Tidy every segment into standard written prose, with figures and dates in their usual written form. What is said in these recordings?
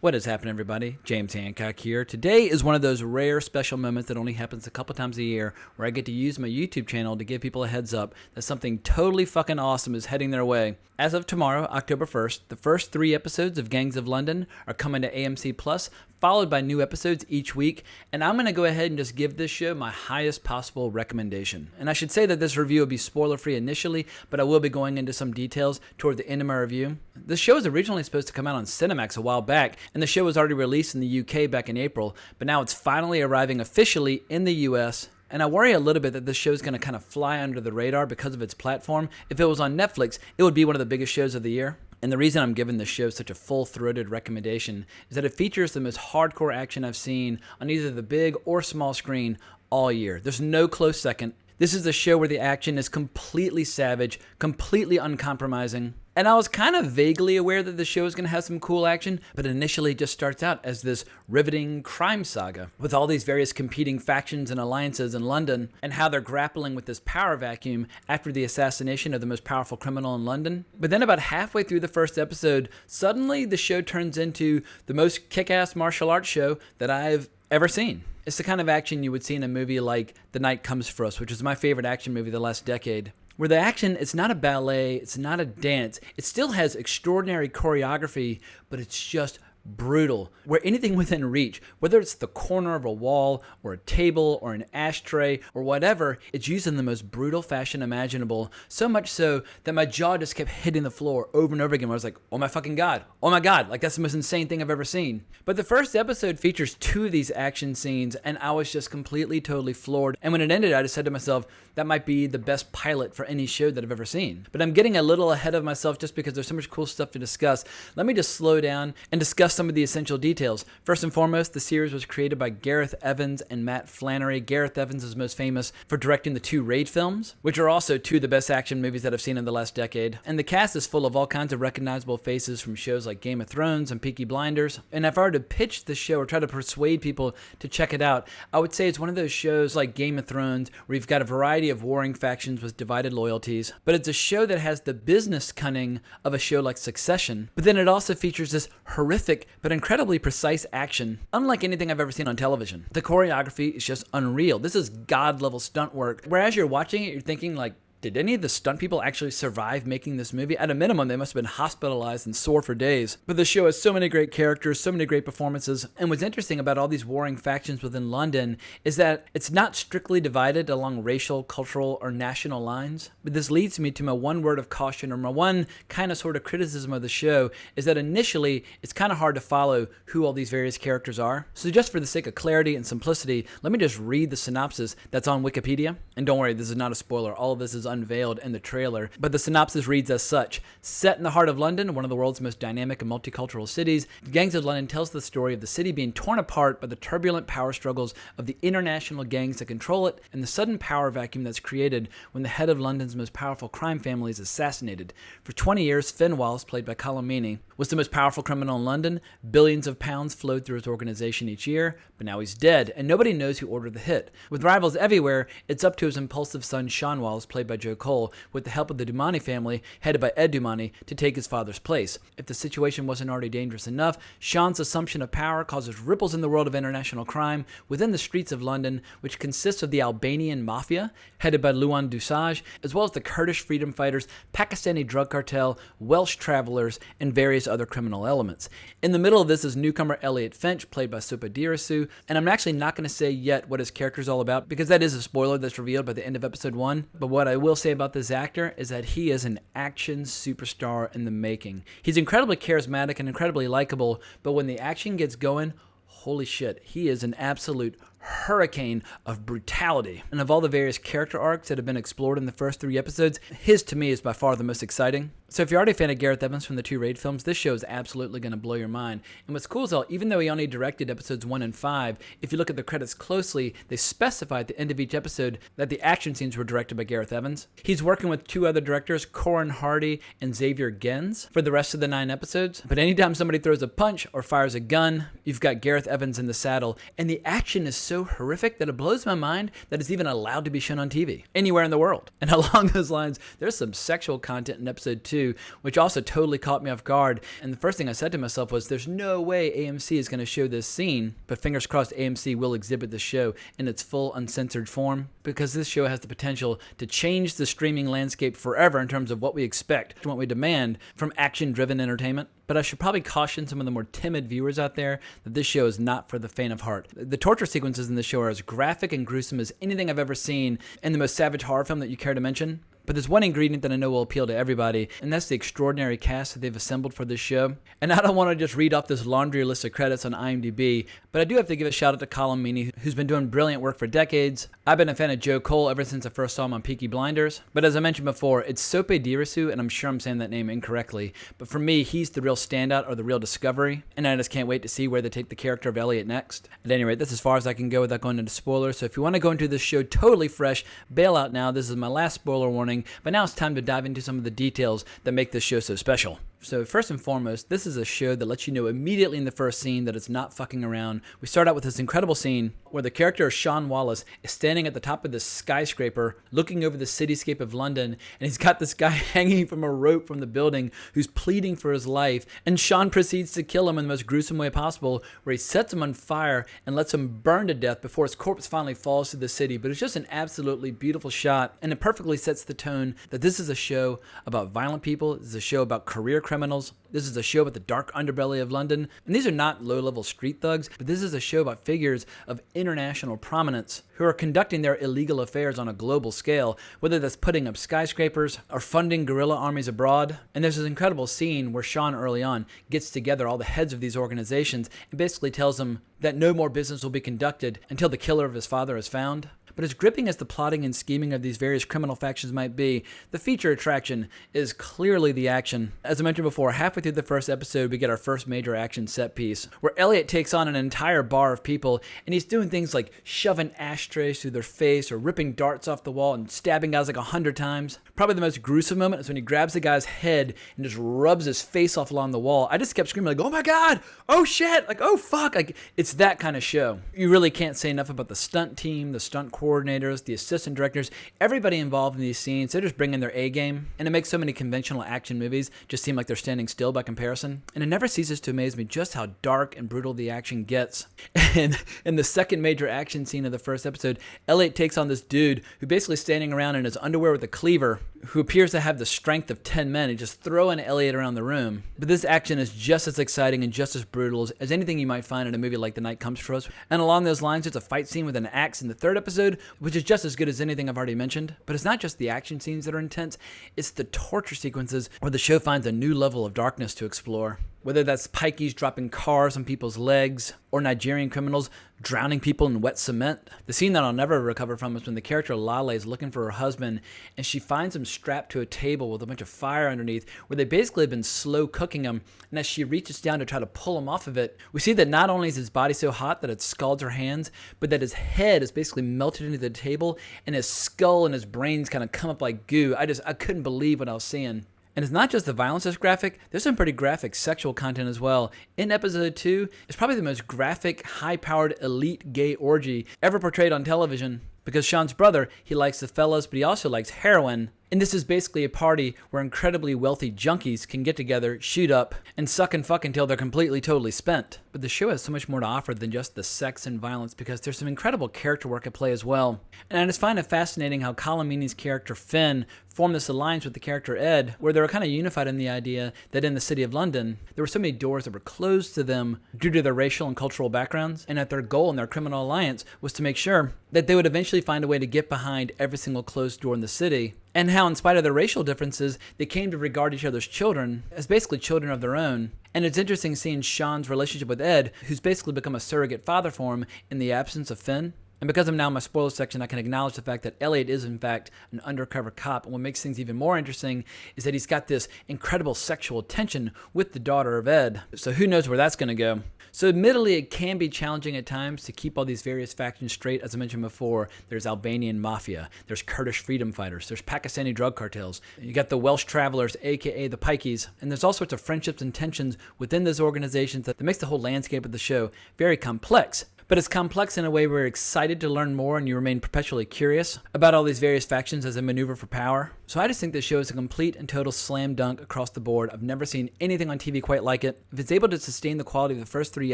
What is happening, everybody? James Hancock here. Today is one of those rare special moments that only happens a couple times a year where I get to use my YouTube channel to give people a heads up that something totally fucking awesome is heading their way. As of tomorrow, October 1st, the first 3 episodes of Gangs of London are coming to AMC Plus, followed by new episodes each week, and I'm going to go ahead and just give this show my highest possible recommendation. And I should say that this review will be spoiler-free initially, but I will be going into some details toward the end of my review. This show was originally supposed to come out on Cinemax a while back, and the show was already released in the UK back in April, but now it's finally arriving officially in the US. And I worry a little bit that this show is going to kind of fly under the radar because of its platform. If it was on Netflix, it would be one of the biggest shows of the year. And the reason I'm giving this show such a full-throated recommendation is that it features the most hardcore action I've seen on either the big or small screen all year. There's no close second. This is a show where the action is completely savage, completely uncompromising. And I was kind of vaguely aware that the show is going to have some cool action, but initially it just starts out as this riveting crime saga with all these various competing factions and alliances in London and how they're grappling with this power vacuum after the assassination of the most powerful criminal in London. But then about halfway through the first episode, suddenly the show turns into the most kick-ass martial arts show that I've ever seen. It's the kind of action you would see in a movie like The Night Comes For Us, which is my favorite action movie of the last decade. Where the action, it's not a ballet, it's not a dance, it still has extraordinary choreography, but it's just brutal. Where anything within reach, whether it's the corner of a wall or a table or an ashtray or whatever, it's used in the most brutal fashion imaginable, so much so that my jaw just kept hitting the floor over and over again where I was like, oh my fucking god, like that's the most insane thing I've ever seen. But the first episode features 2 of these action scenes and I was just completely, totally floored. And when it ended, I just said to myself, that might be the best pilot for any show that I've ever seen. But I'm getting a little ahead of myself just because there's so much cool stuff to discuss. Let me just slow down and discuss some of the essential details. First and foremost, the series was created by Gareth Evans and Matt Flannery. Gareth Evans is most famous for directing the 2 Raid films, which are also 2 of the best action movies that I've seen in the last decade. And the cast is full of all kinds of recognizable faces from shows like Game of Thrones and Peaky Blinders. And if I were to pitch the show or try to persuade people to check it out, I would say it's one of those shows like Game of Thrones where you've got a variety of warring factions with divided loyalties, but it's a show that has the business cunning of a show like Succession, but then it also features this horrific but incredibly precise action, unlike anything I've ever seen on television. The choreography is just unreal. This is god-level stunt work, whereas you're watching it, you're thinking like, did any of the stunt people actually survive making this movie? At a minimum, they must have been hospitalized and sore for days. But the show has so many great characters, so many great performances, and what's interesting about all these warring factions within London is that it's not strictly divided along racial, cultural, or national lines. But this leads me to my one word of caution, or my one kind of sort of criticism of the show, is that initially, it's kind of hard to follow who all these various characters are. So just for the sake of clarity and simplicity, let me just read the synopsis that's on Wikipedia. And don't worry, this is not a spoiler. All of this is unveiled in the trailer, but the synopsis reads as such. Set in the heart of London, one of the world's most dynamic and multicultural cities, Gangs of London tells the story of the city being torn apart by the turbulent power struggles of the international gangs that control it and the sudden power vacuum that's created when the head of London's most powerful crime family is assassinated. For 20 years, Finn Wallace, played by Colm Meaney, was the most powerful criminal in London. Billions of pounds flowed through his organization each year, but now he's dead, and nobody knows who ordered the hit. With rivals everywhere, it's up to his impulsive son Sean Wallace, played by Joe Cole, with the help of the Dumani family, headed by Ed Dumani, to take his father's place. If the situation wasn't already dangerous enough, Sean's assumption of power causes ripples in the world of international crime within the streets of London, which consists of the Albanian mafia, headed by Luan Dusage, as well as the Kurdish freedom fighters, Pakistani drug cartel, Welsh travelers, and various other criminal elements. In the middle of this is newcomer Elliot Finch, played by Supa Dirasu, and I'm actually not going to say yet what his character is all about, because that is a spoiler that's revealed by the end of episode 1, but what I will say about this actor is that he is an action superstar in the making. He's incredibly charismatic and incredibly likable, but when the action gets going, holy shit, he is an absolute hurricane of brutality. And of all the various character arcs that have been explored in the first 3 episodes, his to me is by far the most exciting. So if you're already a fan of Gareth Evans from the 2 Raid films, this show is absolutely going to blow your mind. And what's cool is that even though he only directed episodes 1 and 5, if you look at the credits closely, they specify at the end of each episode that the action scenes were directed by Gareth Evans. He's working with 2 other directors, Corin Hardy and Xavier Gens, for the rest of the 9 episodes. But anytime somebody throws a punch or fires a gun, you've got Gareth Evans in the saddle, and the action is so horrific that it blows my mind that it's even allowed to be shown on TV anywhere in the world. And along those lines, there's some sexual content in episode 2, which also totally caught me off guard. And the first thing I said to myself was, there's no way AMC is going to show this scene, but fingers crossed AMC will exhibit this show in its full uncensored form, because this show has the potential to change the streaming landscape forever in terms of what we expect and what we demand from action-driven entertainment. But I should probably caution some of the more timid viewers out there that this show is not for the faint of heart. The torture sequences in this show are as graphic and gruesome as anything I've ever seen in the most savage horror film that you care to mention. But there's one ingredient that I know will appeal to everybody, and that's the extraordinary cast that they've assembled for this show. And I don't want to just read off this laundry list of credits on IMDb, but I do have to give a shout out to Colin Meaney, who's been doing brilliant work for decades. I've been a fan of Joe Cole ever since I first saw him on Peaky Blinders. But as I mentioned before, it's Sope Dirisu, and I'm sure I'm saying that name incorrectly. But for me, he's the real standout or the real discovery, and I just can't wait to see where they take the character of Elliot next. At any rate, that's as far as I can go without going into spoilers. So if you want to go into this show totally fresh, bail out now. This is my last spoiler warning. But now it's time to dive into some of the details that make this show so special. So first and foremost, this is a show that lets you know immediately in the first scene that it's not fucking around. We start out with this incredible scene where the character of Sean Wallace is standing at the top of this skyscraper looking over the cityscape of London, and he's got this guy hanging from a rope from the building who's pleading for his life, and Sean proceeds to kill him in the most gruesome way possible, where he sets him on fire and lets him burn to death before his corpse finally falls to the city. But it's just an absolutely beautiful shot, and it perfectly sets the tone that this is a show about violent people. This is a show about career criminals. This is a show about the dark underbelly of London. And these are not low-level street thugs, but this is a show about figures of international prominence who are conducting their illegal affairs on a global scale, whether that's putting up skyscrapers or funding guerrilla armies abroad. And there's this incredible scene where Sean early on gets together all the heads of these organizations and basically tells them that no more business will be conducted until the killer of his father is found. But as gripping as the plotting and scheming of these various criminal factions might be, the feature attraction is clearly the action. As I mentioned before, halfway through the first episode, we get our first major action set piece, where Elliot takes on an entire bar of people, and he's doing things like shoving ashtrays through their face or ripping darts off the wall and stabbing guys like 100 times. Probably the most gruesome moment is when he grabs the guy's head and just rubs his face off along the wall. I just kept screaming like, oh my God, oh shit, like, oh fuck. Like, it's that kind of show. You really can't say enough about the stunt team, the stunt coordinators, the assistant directors, everybody involved in these scenes. They're just bringing their A game, and it makes so many conventional action movies just seem like they're standing still by comparison. And it never ceases to amaze me just how dark and brutal the action gets. And in the second major action scene of the first episode, Elliot takes on this dude who basically is standing around in his underwear with a cleaver, who appears to have the strength of 10 men and just throwing Elliot around the room. But this action is just as exciting and just as brutal as anything you might find in a movie like The Night Comes For Us. And along those lines, there's a fight scene with an axe in the third episode, which is just as good as anything I've already mentioned. But it's not just the action scenes that are intense, it's the torture sequences where the show finds a new level of darkness to explore. Whether that's pikeys dropping cars on people's legs, or Nigerian criminals drowning people in wet cement. The scene that I'll never recover from is when the character Lale is looking for her husband, and she finds him strapped to a table with a bunch of fire underneath, where they basically have been slow cooking him, and as she reaches down to try to pull him off of it, we see that not only is his body so hot that it scalds her hands, but that his head is basically melted into the table, and his skull and his brains kind of come up like goo. I couldn't believe what I was seeing. And it's not just the violence that's graphic, there's some pretty graphic sexual content as well. In episode 2, it's probably the most graphic, high-powered, elite gay orgy ever portrayed on television. Because Sean's brother, he likes the fellas, but he also likes heroin. And this is basically a party where incredibly wealthy junkies can get together, shoot up, and suck and fuck until they're completely, totally spent. But the show has so much more to offer than just the sex and violence, because there's some incredible character work at play as well. And I just find it fascinating how Colin Meaney's character Finn formed this alliance with the character Ed, where they were kind of unified in the idea that in the city of London, there were so many doors that were closed to them due to their racial and cultural backgrounds, and that their goal in their criminal alliance was to make sure that they would eventually find a way to get behind every single closed door in the city. And how, in spite of their racial differences, they came to regard each other's children as basically children of their own. And it's interesting seeing Sean's relationship with Ed, who's basically become a surrogate father for him in the absence of Finn. And because I'm now in my spoiler section, I can acknowledge the fact that Elliot is, in fact, an undercover cop. And what makes things even more interesting is that he's got this incredible sexual tension with the daughter of Ed. So who knows where that's going to go. So admittedly, it can be challenging at times to keep all these various factions straight. As I mentioned before, there's Albanian mafia, there's Kurdish freedom fighters, there's Pakistani drug cartels, you got the Welsh travelers, aka the Pikeys, and there's all sorts of friendships and tensions within those organizations that makes the whole landscape of the show very complex. but it's complex in a way where you're excited to learn more and you remain perpetually curious about all these various factions as they maneuver for power. So I just think this show is a complete and total slam dunk across the board. I've never seen anything on TV quite like it. If it's able to sustain the quality of the first 3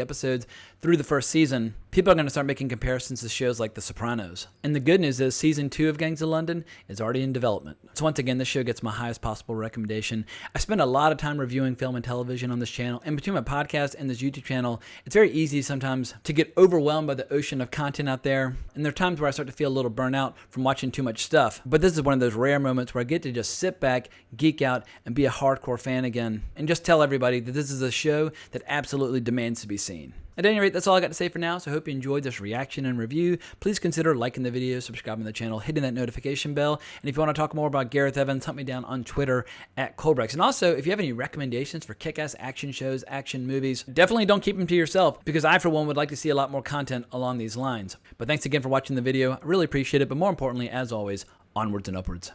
episodes through the first season, people are going to start making comparisons to shows like The Sopranos. And the good news is season 2 of Gangs of London is already in development. So once again, this show gets my highest possible recommendation. I spend a lot of time reviewing film and television on this channel, and between my podcast and this YouTube channel, it's very easy sometimes to get overwhelmed by the ocean of content out there, and there are times where I start to feel a little burnout from watching too much stuff. But this is one of those rare moments where I get to just sit back, geek out, and be a hardcore fan again, and just tell everybody that this is a show that absolutely demands to be seen. At any rate, that's all I got to say for now, so I hope you enjoyed this reaction and review. Please consider liking the video, subscribing to the channel, hitting that notification bell, and if you want to talk more about Gareth Evans, hunt me down on Twitter at Colbrex. And also, if you have any recommendations for kick-ass action shows, action movies, definitely don't keep them to yourself, because I, for one, would like to see a lot more content along these lines. But thanks again for watching the video. I really appreciate it, but more importantly, as always, onwards and upwards.